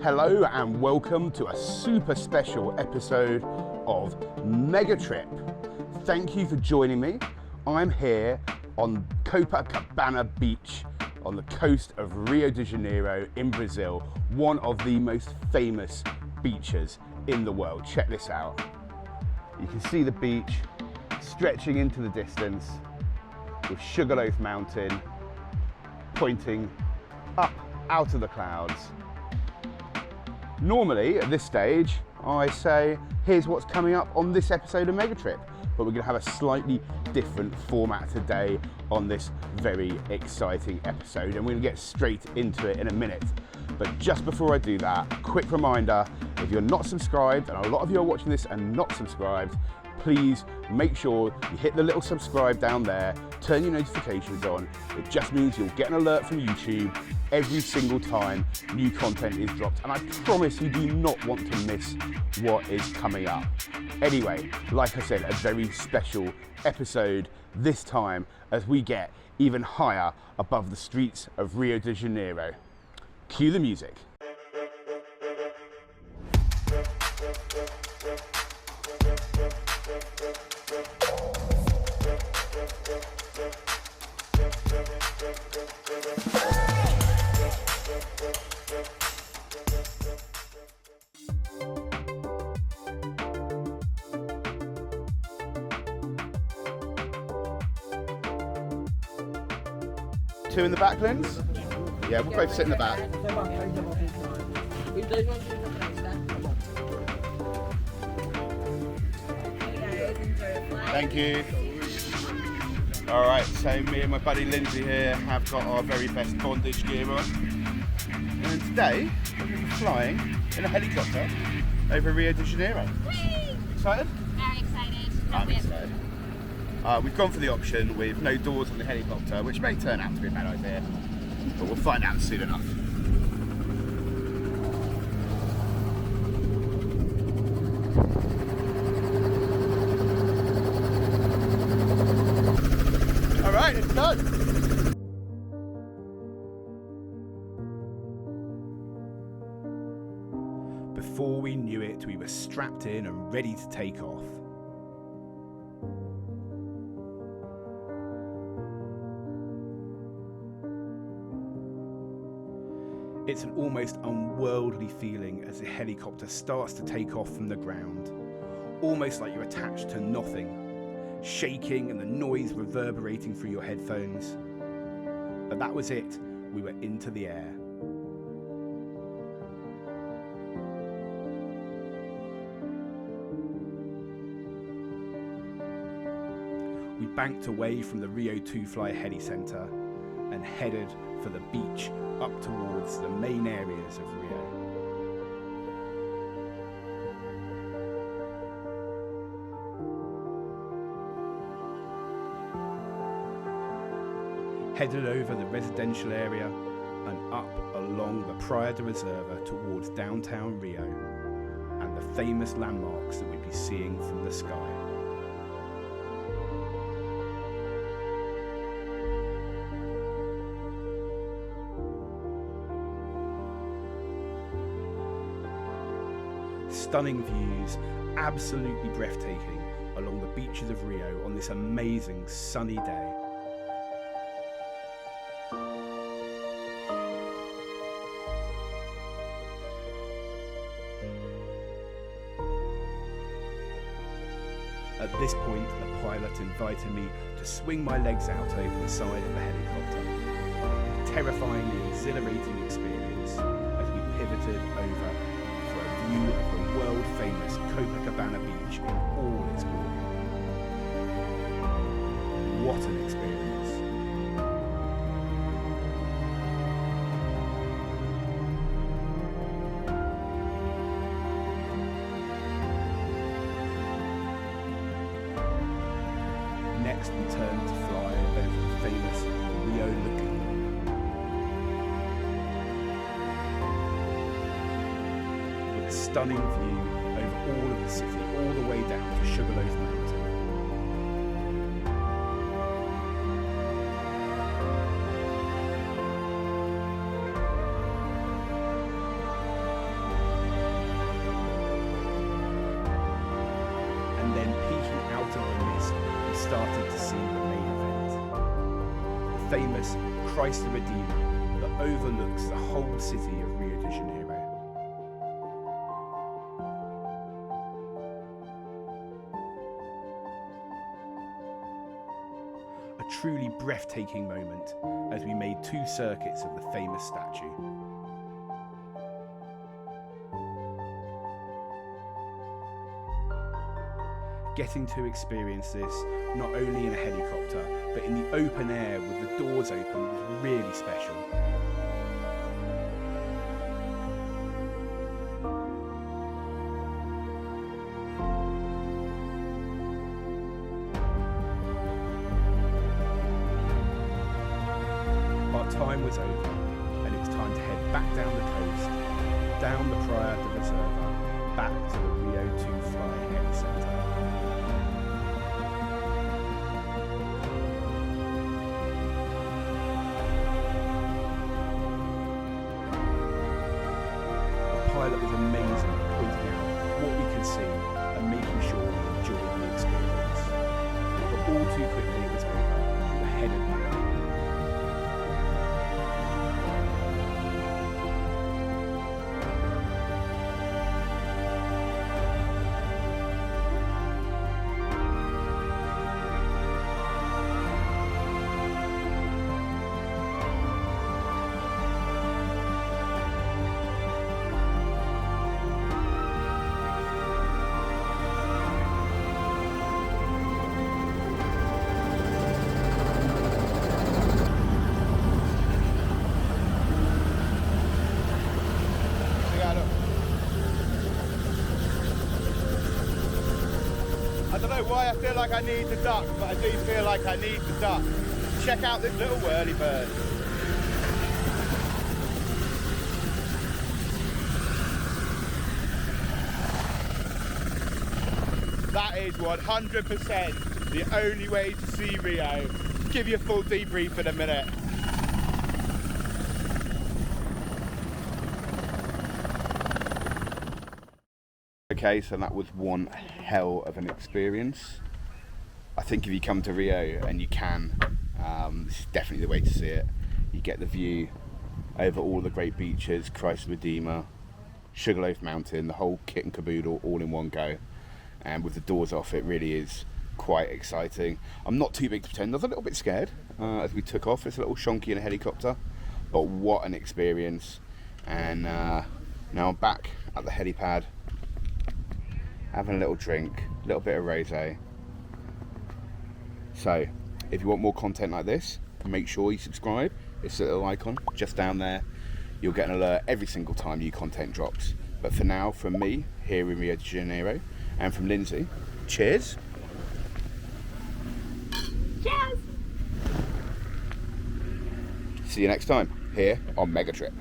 Hello and welcome to a super special episode of Mega Trip. Thank you for joining me. I'm here on Copacabana Beach on the coast of Rio de Janeiro in Brazil, one of the most famous beaches in the world. Check this out. You can see the beach stretching into the distance with Sugarloaf Mountain pointing up out of the clouds. Normally at this stage I say here's what's coming up on this episode of Mega Trip, but we're going to have a slightly different format today on this very exciting episode, and we're going to get straight into it in a minute. But just before I do that, quick reminder, if you're not subscribed, and a lot of you are watching this and not subscribed, please make sure you hit the little subscribe down there, turn your notifications on. It just means you'll get an alert from YouTube every single time new content is dropped, and I promise you do not want to miss what is coming up. Anyway, like I said, a very special episode this time as we get even higher above the streets of Rio de Janeiro. Cue the music. Two in the back, Linz? Yeah, we'll both sit in the back. Thank you. All right, so me and my buddy Lindsay here have got our very best bondage gear on. And today, we're going to be flying in a helicopter over Rio de Janeiro. Whee! Excited? Very excited. I'm excited. We've gone for the option with no doors on the helicopter, which may turn out to be a bad idea, but we'll find out soon enough. All right, it's done. Before we knew it, we were strapped in and ready to take off. It's an almost unworldly feeling as the helicopter starts to take off from the ground, almost like you're attached to nothing, shaking and the noise reverberating through your headphones. But that was it, we were into the air. We banked away from the Rio 2 Fly Heli Centre and headed for the beach up towards the main areas of Rio. Headed over the residential area and up along the Praia da Reserva towards downtown Rio and the famous landmarks that we'd be seeing from the sky. Stunning views, absolutely breathtaking along the beaches of Rio on this amazing sunny day. At this point, the pilot invited me to swing my legs out over the side of the helicopter. A terrifyingly exhilarating experience as we pivoted over for a view of the world-famous Copacabana Beach in all its glory. What an experience. Next, we turned to fly over the famous Rio Lagoon. With a stunning view over all of the city, all the way down to Sugarloaf Mountain. famous Christ the Redeemer that overlooks the whole city of Rio de Janeiro. A truly breathtaking moment as we made 2 circuits of the famous statue. Getting to experience this not only in a helicopter but in the open air with the doors open was really special. Our time was over and it was time to head back down the coast, down the Praia de Reserva, back to the Rio 2 Fly Heli Centre. Pilot was amazing at pointing out what we could see and making sure we enjoyed the experience. But all too quickly it was over. We were headed back. I don't know why I feel like I need the duck, but I do feel like I need the duck. Check out this little whirly bird. That is 100% the only way to see Rio. Give you a full debrief in a minute. Okay, so that was one hell of an experience. I think if you come to Rio, and you can, this is definitely the way to see it. You get the view over all the great beaches, Christ the Redeemer, Sugarloaf Mountain, the whole kit and caboodle all in one go. And with the doors off, it really is quite exciting. I'm not too big to pretend. I was a little bit scared as we took off. It's a little shonky in a helicopter, but what an experience. And now I'm back at the helipad, having a little drink, a little bit of rosé. So, if you want more content like this, make sure you subscribe. It's a little icon just down there. You'll get an alert every single time new content drops. But for now, from me, here in Rio de Janeiro, and from Lindsay, cheers. Cheers! See you next time, here on Mega Trip.